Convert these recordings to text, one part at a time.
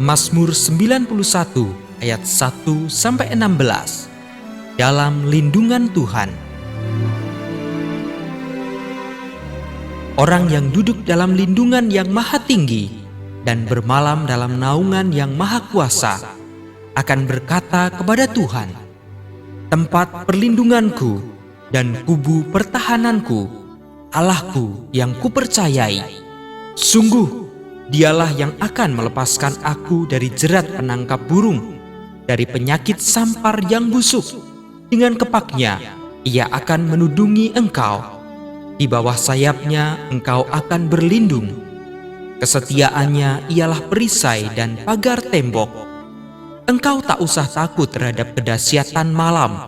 Mazmur 91 ayat 1-16. Dalam lindungan Tuhan. Orang yang duduk dalam lindungan yang maha tinggi dan bermalam dalam naungan yang maha kuasa akan berkata kepada Tuhan, tempat perlindunganku dan kubu pertahananku, Allahku yang kupercayai. Sungguh, Dialah yang akan melepaskan aku dari jerat penangkap burung, dari penyakit sampar yang busuk. Dengan kepaknya, Ia akan menudungi engkau. Di bawah sayapnya engkau akan berlindung. Kesetiaannya ialah perisai dan pagar tembok. Engkau tak usah takut terhadap kedahsyatan malam,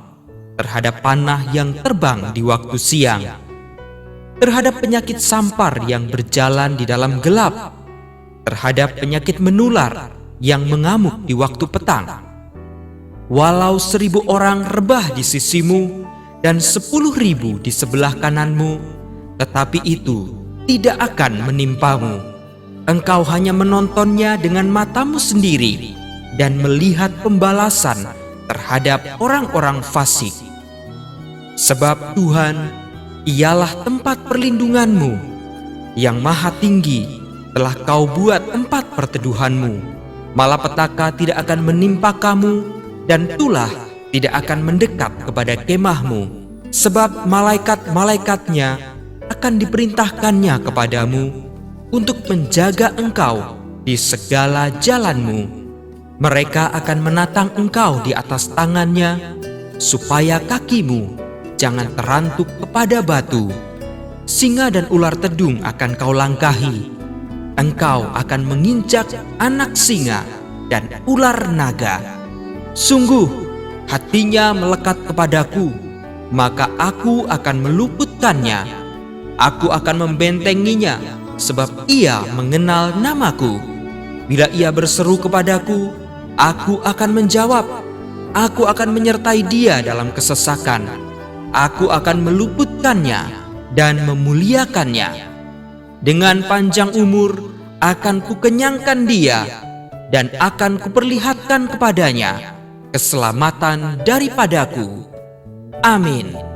terhadap panah yang terbang di waktu siang, terhadap penyakit sampar yang berjalan di dalam gelap, terhadap penyakit menular yang mengamuk di waktu petang. Walau 1.000 orang rebah di sisimu dan 10.000 di sebelah kananmu, tetapi itu tidak akan menimpamu. Engkau hanya menontonnya dengan matamu sendiri dan melihat pembalasan terhadap orang-orang fasik. Sebab Tuhan, Ialah tempat perlindunganmu, yang maha tinggi telah kau buat tempat perteduhanmu. Malapetaka tidak akan menimpa kamu, dan tulah tidak akan mendekat kepada kemahmu. Sebab malaikat-malaikatnya akan diperintahkannya kepadamu untuk menjaga engkau di segala jalanmu. Mereka akan menatang engkau di atas tangannya, supaya kakimu jangan terantuk kepada batu. Singa dan ular tedung akan kau langkahi. Engkau akan menginjak anak singa dan ular naga. Sungguh, hatinya melekat kepadaku, maka aku akan meluputkannya. Aku akan membentenginya, sebab ia mengenal namaku. Bila ia berseru kepadaku, aku akan menjawab. Aku akan menyertai dia dalam kesesakan. Aku akan meluputkannya dan memuliakannya. Dengan panjang umur akan kukenyangkan dia, dan akan kuperlihatkan kepadanya keselamatan daripadaku. Amin.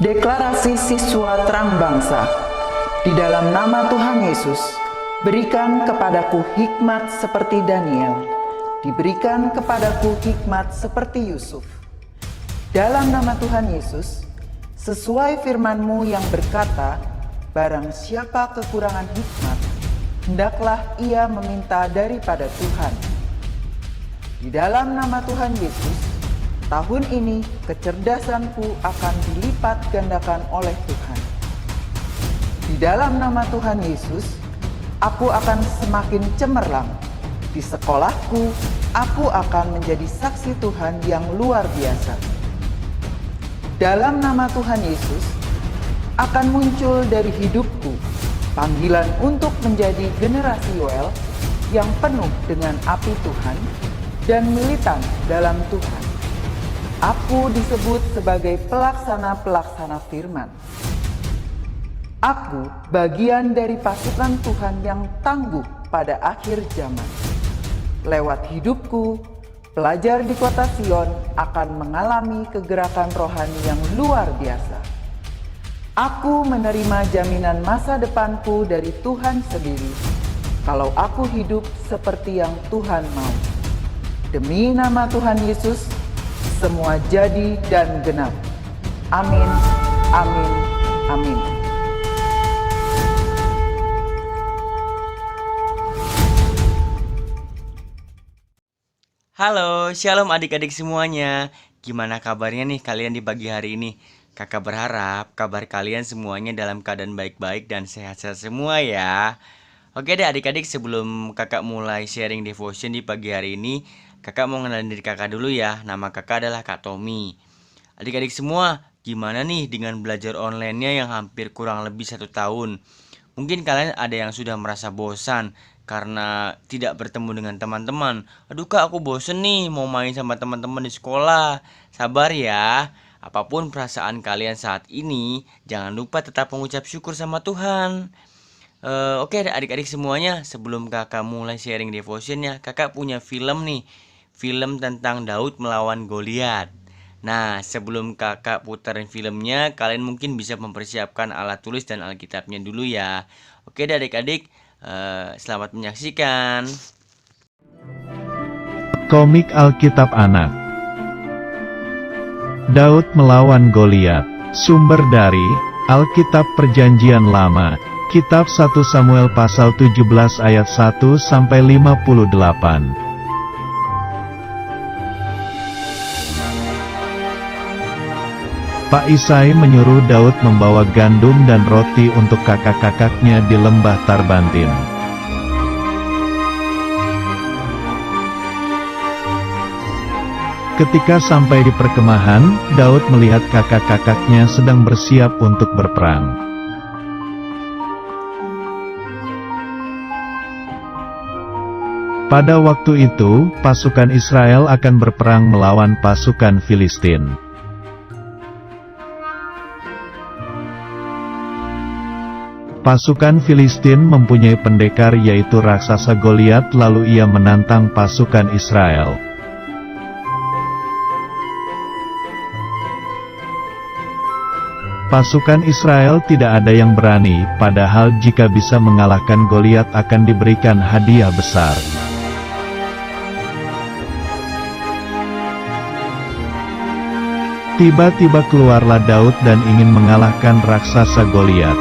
Deklarasi siswa terang bangsa. Di dalam nama Tuhan Yesus, berikan kepadaku hikmat seperti Daniel. Diberikan kepadaku hikmat seperti Yusuf. Dalam nama Tuhan Yesus, sesuai firman-Mu yang berkata, barang siapa kekurangan hikmat, hendaklah ia meminta daripada Tuhan. Di dalam nama Tuhan Yesus, tahun ini kecerdasanku akan dilipat gandakan oleh Tuhan. Di dalam nama Tuhan Yesus, aku akan semakin cemerlang. Di sekolahku, aku akan menjadi saksi Tuhan yang luar biasa. Dalam nama Tuhan Yesus, akan muncul dari hidupku panggilan untuk menjadi generasi Yoel yang penuh dengan api Tuhan dan militan dalam Tuhan. Aku disebut sebagai pelaksana-pelaksana firman. Aku bagian dari pasukan Tuhan yang tangguh pada akhir zaman. Lewat hidupku, pelajar di kota Sion akan mengalami kegerakan rohani yang luar biasa. Aku menerima jaminan masa depanku dari Tuhan sendiri, kalau aku hidup seperti yang Tuhan mau. Demi nama Tuhan Yesus, semua jadi dan genap. Amin, amin, amin. Halo, shalom adik-adik semuanya. Gimana kabarnya nih kalian di pagi hari ini? Kakak berharap kabar kalian semuanya dalam keadaan baik-baik dan sehat-sehat semua ya. Oke deh adik-adik, sebelum kakak mulai sharing devotion di pagi hari ini, kakak mau kenalin diri kakak dulu ya. Nama kakak adalah Kak Tommy. Adik-adik semua, gimana nih dengan belajar online-nya yang hampir kurang lebih 1 tahun? Mungkin kalian ada yang sudah merasa bosan karena tidak bertemu dengan teman-teman. Aduh kak, aku bosen nih mau main sama teman-teman di sekolah. Sabar ya. Apapun perasaan kalian saat ini, jangan lupa tetap mengucap syukur sama Tuhan. Oke adik-adik semuanya, sebelum kakak mulai sharing devotionnya, kakak punya film nih. Film tentang Daud melawan Goliat. Nah, sebelum kakak puterin filmnya, kalian mungkin bisa mempersiapkan alat tulis dan alkitabnya dulu ya. Oke deh adik-adik, selamat menyaksikan. Komik Alkitab Anak. Daud melawan Goliat. Sumber dari Alkitab Perjanjian Lama, Kitab 1 Samuel pasal 17 ayat 1 sampai 58. Pak Isai menyuruh Daud membawa gandum dan roti untuk kakak-kakaknya di lembah Tarbantin. Ketika sampai di perkemahan, Daud melihat kakak-kakaknya sedang bersiap untuk berperang. Pada waktu itu, pasukan Israel akan berperang melawan pasukan Filistin. Pasukan Filistin mempunyai pendekar yaitu raksasa Goliat, lalu ia menantang pasukan Israel. Pasukan Israel tidak ada yang berani, padahal jika bisa mengalahkan Goliat akan diberikan hadiah besar. Tiba-tiba keluarlah Daud dan ingin mengalahkan raksasa Goliat.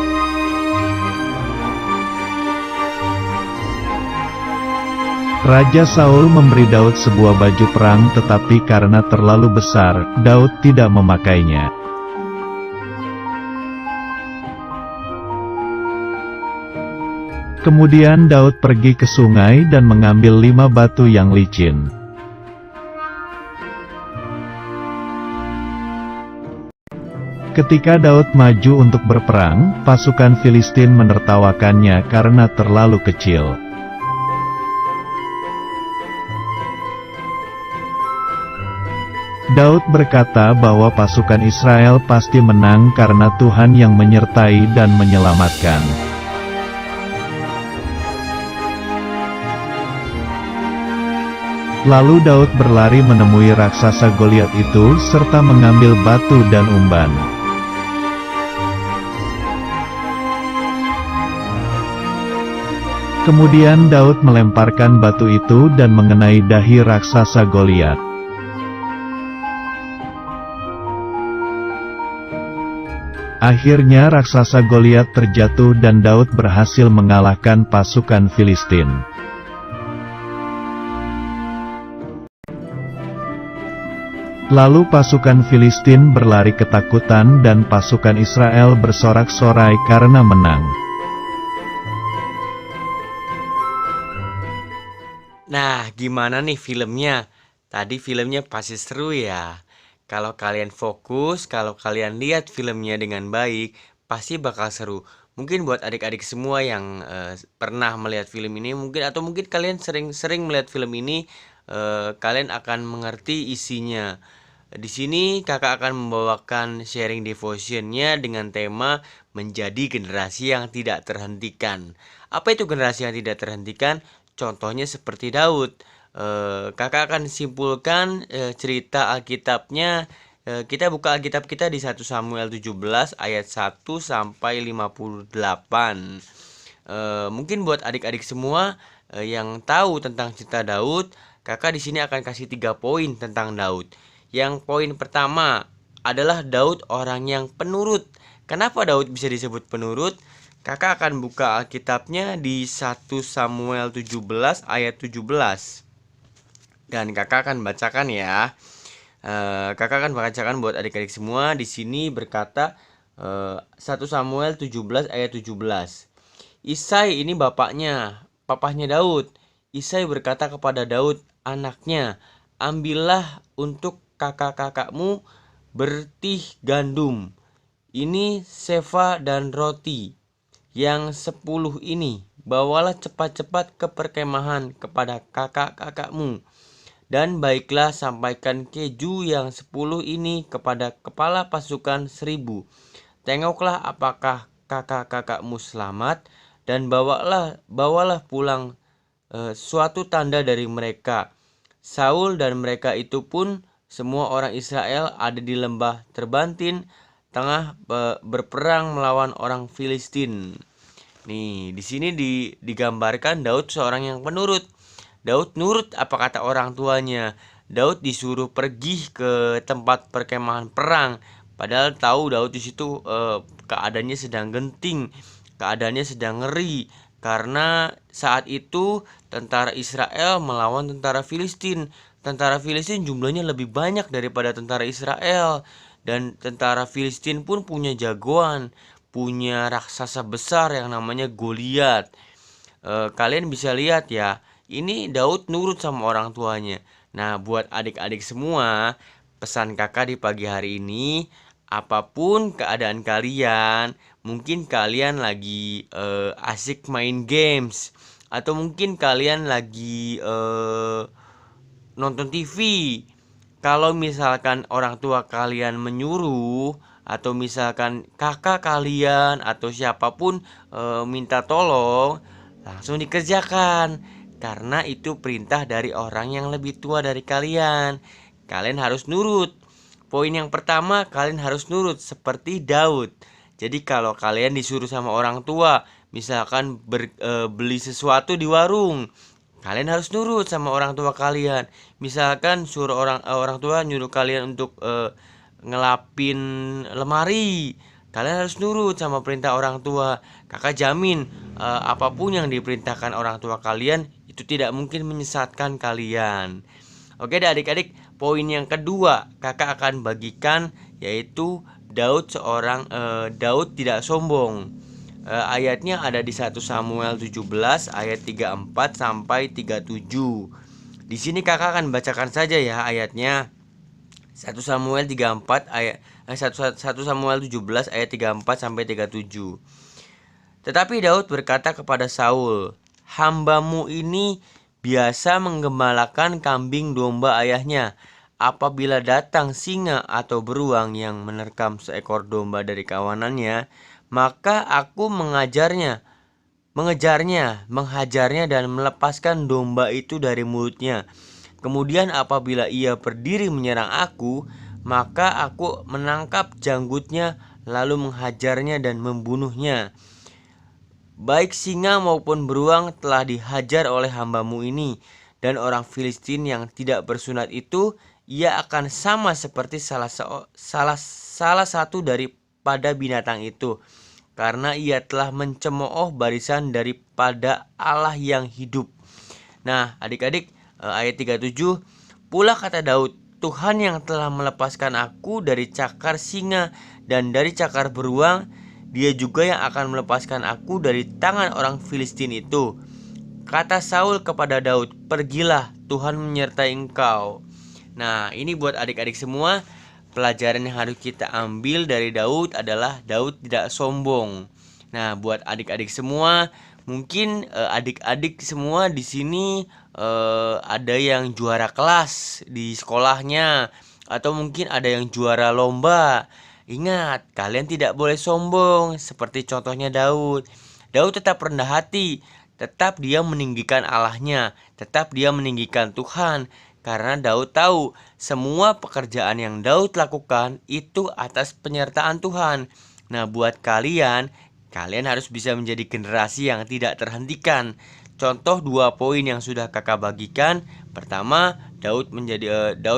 Raja Saul memberi Daud sebuah baju perang, tetapi karena terlalu besar, Daud tidak memakainya. Kemudian Daud pergi ke sungai dan mengambil 5 batu yang licin. Ketika Daud maju untuk berperang, pasukan Filistin menertawakannya karena terlalu kecil. Daud berkata bahwa pasukan Israel pasti menang karena Tuhan yang menyertai dan menyelamatkan. Lalu Daud berlari menemui raksasa Goliat itu serta mengambil batu dan umban. Kemudian Daud melemparkan batu itu dan mengenai dahi raksasa Goliat. Akhirnya raksasa Goliat terjatuh dan Daud berhasil mengalahkan pasukan Filistin. Lalu pasukan Filistin berlari ketakutan dan pasukan Israel bersorak-sorai karena menang. Nah, gimana nih filmnya? Tadi filmnya pasti seru ya. Kalau kalian fokus, kalau kalian lihat filmnya dengan baik, pasti bakal seru. Mungkin buat adik-adik semua yang pernah melihat film ini, mungkin kalian sering melihat film ini, kalian akan mengerti isinya. Di sini kakak akan membawakan sharing devotionnya dengan tema menjadi generasi yang tidak terhentikan. Apa itu generasi yang tidak terhentikan? Contohnya seperti Daud. Kakak akan simpulkan cerita Alkitabnya. Kita buka Alkitab kita di 1 Samuel 17 ayat 1 sampai 58. Mungkin buat adik-adik semua yang tahu tentang cerita Daud, kakak di sini akan kasih 3 poin tentang Daud. Yang poin pertama adalah Daud orang yang penurut. Kenapa Daud bisa disebut penurut? Kakak akan buka Alkitabnya di 1 Samuel 17 ayat 17. Dan kakak akan bacakan ya. Kakak akan bacakan buat adik-adik semua. Di sini berkata 1 Samuel 17 ayat 17. Isai ini papahnya Daud. Isai berkata kepada Daud anaknya, ambillah untuk kakak-kakakmu bertih gandum. Ini sefa dan roti. Yang 10 ini bawalah cepat-cepat ke perkemahan kepada kakak-kakakmu. Dan baiklah sampaikan keju yang 10 ini kepada kepala pasukan 1000. Tengoklah apakah kakak-kakakmu selamat, dan bawalah pulang suatu tanda dari mereka. Saul dan mereka itu pun semua orang Israel ada di lembah terbantin tengah berperang melawan orang Filistin. Nih, di sini digambarkan Daud seorang yang penurut. Daud nurut apa kata orang tuanya. Daud disuruh pergi ke tempat perkemahan perang, padahal tahu Daud di situ keadaannya sedang genting, keadaannya sedang ngeri, karena saat itu tentara Israel melawan tentara Filistin. Tentara Filistin jumlahnya lebih banyak daripada tentara Israel. Dan tentara Filistin pun punya jagoan, punya raksasa besar yang namanya Goliat. Kalian bisa lihat ya, ini Daud nurut sama orang tuanya. Nah, buat adik-adik semua, pesan kakak di pagi hari ini, apapun keadaan kalian, mungkin kalian lagi asik main games, atau mungkin kalian lagi nonton TV. Kalau misalkan orang tua kalian menyuruh, atau misalkan kakak kalian atau siapapun minta tolong, langsung dikerjakan, karena itu perintah dari orang yang lebih tua dari kalian. Kalian harus nurut. Poin yang pertama, kalian harus nurut seperti Daud. Jadi kalau kalian disuruh sama orang tua, misalkan beli sesuatu di warung, kalian harus nurut sama orang tua kalian. Misalkan suruh orang tua nyuruh kalian untuk ngelapin lemari, kalian harus nurut sama perintah orang tua. Kakak jamin apapun yang diperintahkan orang tua kalian itu tidak mungkin menyesatkan kalian. Oke deh adik-adik, poin yang kedua kakak akan bagikan yaitu Daud tidak sombong. Ayatnya ada di 1 Samuel 17 ayat 34 sampai 37. Di sini kakak akan bacakan saja ya ayatnya. 1 Samuel 34 ayat 1 Samuel 17 ayat 34 sampai 37. Tetapi Daud berkata kepada Saul, "Hambamu ini biasa menggembalakan kambing domba ayahnya. Apabila datang singa atau beruang yang menerkam seekor domba dari kawanannya, maka aku mengejarnya, menghajarnya dan melepaskan domba itu dari mulutnya. Kemudian apabila ia berdiri menyerang aku, maka aku menangkap janggutnya lalu menghajarnya dan membunuhnya." baik singa maupun beruang telah dihajar oleh hambamu ini, dan orang Filistin yang tidak bersunat itu, ia akan sama seperti salah satu daripada binatang itu, karena ia telah mencemooh barisan daripada Allah yang hidup. Nah, adik-adik, ayat 37, pula kata Daud, Tuhan yang telah melepaskan aku dari cakar singa dan dari cakar beruang, Dia juga yang akan melepaskan aku dari tangan orang Filistin itu. Kata Saul kepada Daud, pergilah, Tuhan menyertai engkau. Nah, ini buat adik-adik semua, pelajaran yang harus kita ambil dari Daud adalah Daud tidak sombong. Nah, buat adik-adik semua, mungkin adik-adik semua di sini ada yang juara kelas di sekolahnya, atau mungkin ada yang juara lomba. Ingat, kalian tidak boleh sombong seperti contohnya Daud. Daud tetap rendah hati, tetap dia meninggikan Allahnya, tetap dia meninggikan Tuhan. Karena Daud tahu semua pekerjaan yang Daud lakukan itu atas penyertaan Tuhan. Nah, buat kalian harus bisa menjadi generasi yang tidak terhentikan. Contoh 2 poin yang sudah kakak bagikan. Pertama, Daud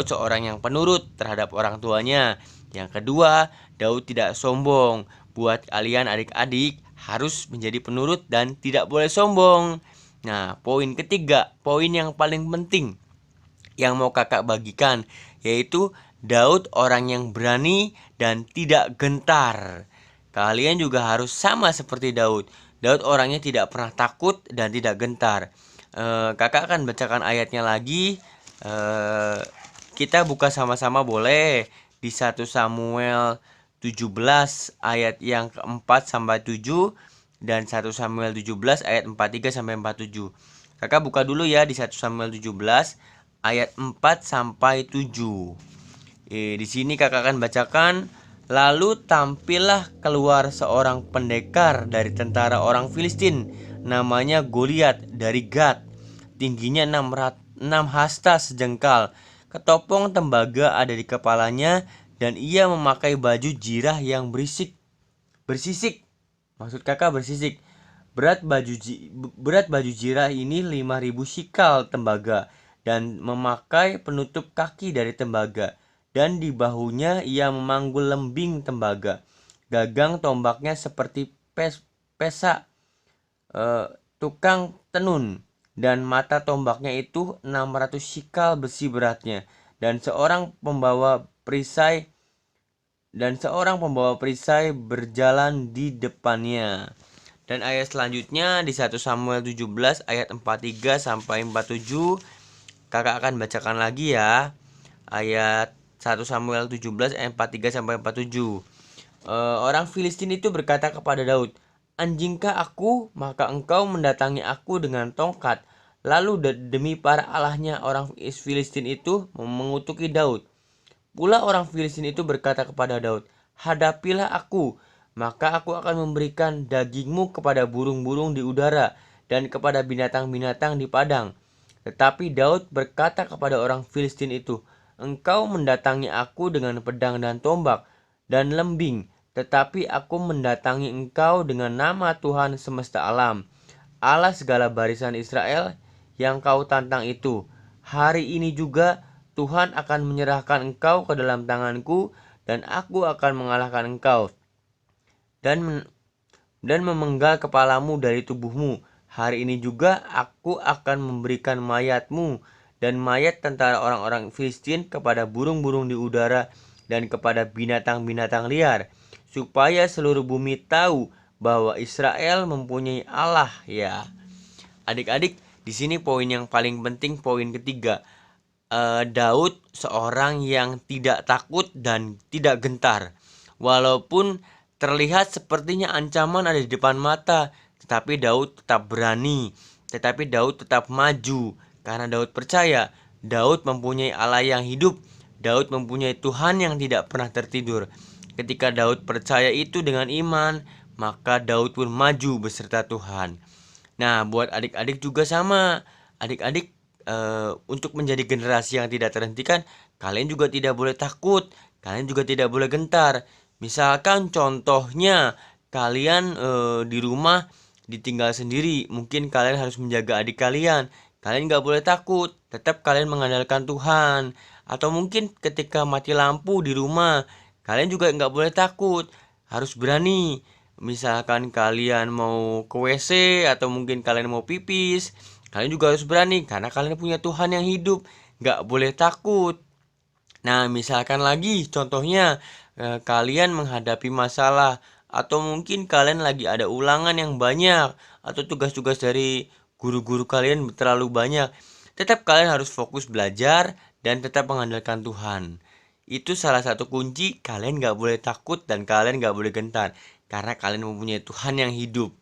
seorang yang penurut terhadap orang tuanya. Yang kedua, Daud tidak sombong. Buat kalian adik-adik harus menjadi penurut dan tidak boleh sombong. Nah, poin ketiga, poin yang paling penting yang mau kakak bagikan, yaitu Daud orang yang berani dan tidak gentar. Kalian juga harus sama seperti Daud. Daud orangnya tidak pernah takut dan tidak gentar. Kakak akan bacakan ayatnya lagi. Kita buka sama-sama boleh di 1 Samuel 17 ayat yang keempat sampai 7 dan 1 Samuel 17 ayat 43 sampai 47. Kakak buka dulu ya di 1 Samuel 17 ayat 4 sampai 7. Di sini kakak akan bacakan. Lalu tampillah keluar seorang pendekar dari tentara orang Filistin, namanya Goliat dari Gat. Tingginya 6 hasta sejengkal. Ketopong tembaga ada di kepalanya dan ia memakai baju jirah yang bersisik. Maksud kakak bersisik. Berat baju jirah ini 5.000 shikal tembaga dan memakai penutup kaki dari tembaga. Dan di bahunya ia memanggul lembing tembaga. Gagang tombaknya seperti pesak tukang tenun. Dan mata tombaknya itu 600 shikal besi beratnya. Dan seorang pembawa perisai berjalan di depannya. Dan ayat selanjutnya di 1 Samuel 17 ayat 43 sampai 47. Kakak akan bacakan lagi ya. Ayat 1 Samuel 17 ayat 43 sampai 47. Orang Filistin itu berkata kepada Daud, anjingkah aku, maka engkau mendatangi aku dengan tongkat. Lalu demi para allahnya orang Filistin itu mengutuki Daud. Pula orang Filistin itu berkata kepada Daud, hadapilah aku, maka aku akan memberikan dagingmu kepada burung-burung di udara dan kepada binatang-binatang di padang. Tetapi Daud berkata kepada orang Filistin itu, engkau mendatangi aku dengan pedang dan tombak dan lembing, tetapi aku mendatangi engkau dengan nama Tuhan semesta alam, Allah segala barisan Israel yang kau tantang itu. Hari ini juga Tuhan akan menyerahkan engkau ke dalam tanganku, dan aku akan mengalahkan engkau dan memenggal kepalamu dari tubuhmu. Hari ini juga aku akan memberikan mayatmu dan mayat tentara orang-orang Filistin kepada burung-burung di udara dan kepada binatang-binatang liar, supaya seluruh bumi tahu bahwa Israel mempunyai Allah ya. Adik-adik, di sini poin yang paling penting, poin ketiga. Daud seorang yang tidak takut dan tidak gentar. Walaupun terlihat sepertinya ancaman ada di depan mata, tetapi Daud tetap berani, tetapi Daud tetap maju. Karena Daud percaya, Daud mempunyai Allah yang hidup. Daud mempunyai Tuhan yang tidak pernah tertidur. Ketika Daud percaya itu dengan iman, maka Daud pun maju beserta Tuhan. Nah, buat adik-adik juga sama. Adik-adik untuk menjadi generasi yang tidak terhentikan, kalian juga tidak boleh takut. Kalian juga tidak boleh gentar. Misalkan contohnya, kalian di rumah ditinggal sendiri, mungkin kalian harus menjaga adik kalian. Kalian gak boleh takut, tetap kalian mengandalkan Tuhan. Atau mungkin ketika mati lampu di rumah, kalian juga gak boleh takut, harus berani. Misalkan kalian mau ke WC atau mungkin kalian mau pipis, kalian juga harus berani karena kalian punya Tuhan yang hidup, gak boleh takut. Nah, misalkan lagi contohnya kalian menghadapi masalah atau mungkin kalian lagi ada ulangan yang banyak atau tugas-tugas dari guru-guru kalian terlalu banyak, tetap kalian harus fokus belajar dan tetap mengandalkan Tuhan. Itu salah satu kunci kalian gak boleh takut dan kalian gak boleh gentar karena kalian mempunyai Tuhan yang hidup.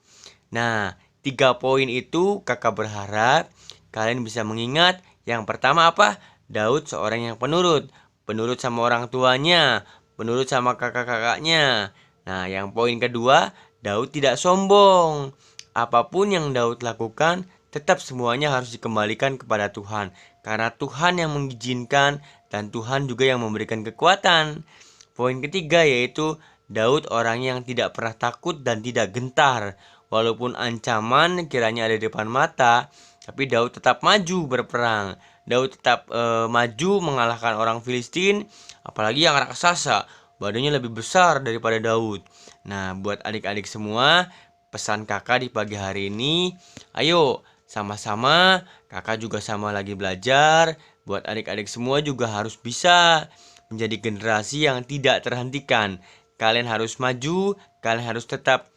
Nah, 3 poin itu kakak berharap kalian bisa mengingat. Yang pertama apa? Daud seorang yang penurut. Penurut sama orang tuanya, penurut sama kakak-kakaknya. Nah, yang poin kedua, Daud tidak sombong. Apapun yang Daud lakukan, tetap semuanya harus dikembalikan kepada Tuhan. Karena Tuhan yang mengizinkan dan Tuhan juga yang memberikan kekuatan. Poin ketiga yaitu Daud orang yang tidak pernah takut dan tidak gentar. Walaupun ancaman kiranya ada di depan mata, tapi Daud tetap maju berperang. Daud tetap maju mengalahkan orang Filistin, apalagi yang raksasa. Badannya lebih besar daripada Daud. Nah, buat adik-adik semua, pesan kakak di pagi hari ini, ayo sama-sama, kakak juga sama lagi belajar. Buat adik-adik semua juga harus bisa menjadi generasi yang tidak terhentikan. Kalian harus maju, kalian harus tetap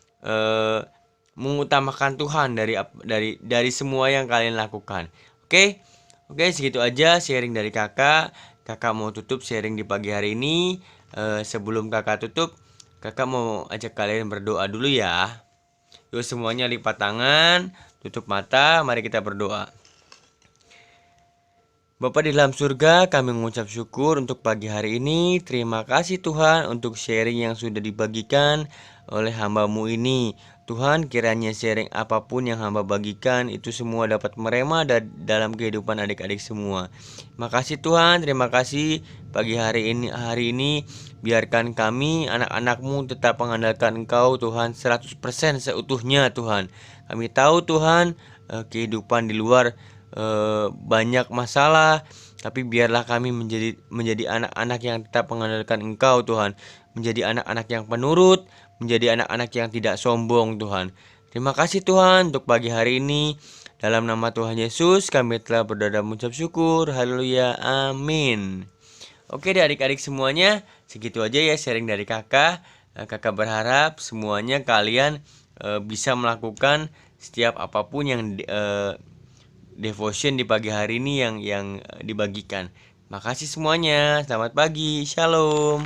mengutamakan Tuhan dari semua yang kalian lakukan. Oke, segitu aja sharing dari kakak. Kakak mau tutup sharing di pagi hari ini. Sebelum kakak tutup, kakak mau ajak kalian berdoa dulu ya. Yuk semuanya lipat tangan, tutup mata, mari kita berdoa. Bapa di dalam surga, kami mengucap syukur untuk pagi hari ini. Terima kasih Tuhan untuk sharing yang sudah dibagikan oleh hamba-Mu ini. Tuhan, kiranya sharing apapun yang hamba bagikan itu semua dapat merema dalam kehidupan adik-adik semua. Terima kasih Tuhan, terima kasih pagi hari ini biarkan kami anak-anak-Mu tetap mengandalkan Engkau Tuhan 100% seutuhnya Tuhan. Kami tahu Tuhan kehidupan di luar banyak masalah, tapi biarlah kami menjadi anak-anak yang tetap mengandalkan Engkau Tuhan, menjadi anak-anak yang penurut, menjadi anak-anak yang tidak sombong Tuhan. Terima kasih Tuhan untuk pagi hari ini. Dalam nama Tuhan Yesus kami telah berdoa dan mengucap syukur. Haleluya, amin. Oke deh adik-adik semuanya, segitu aja ya sharing dari kakak. Kakak berharap semuanya kalian bisa melakukan setiap apapun yang devotion di pagi hari ini yang dibagikan. Makasih semuanya. Selamat pagi. Shalom.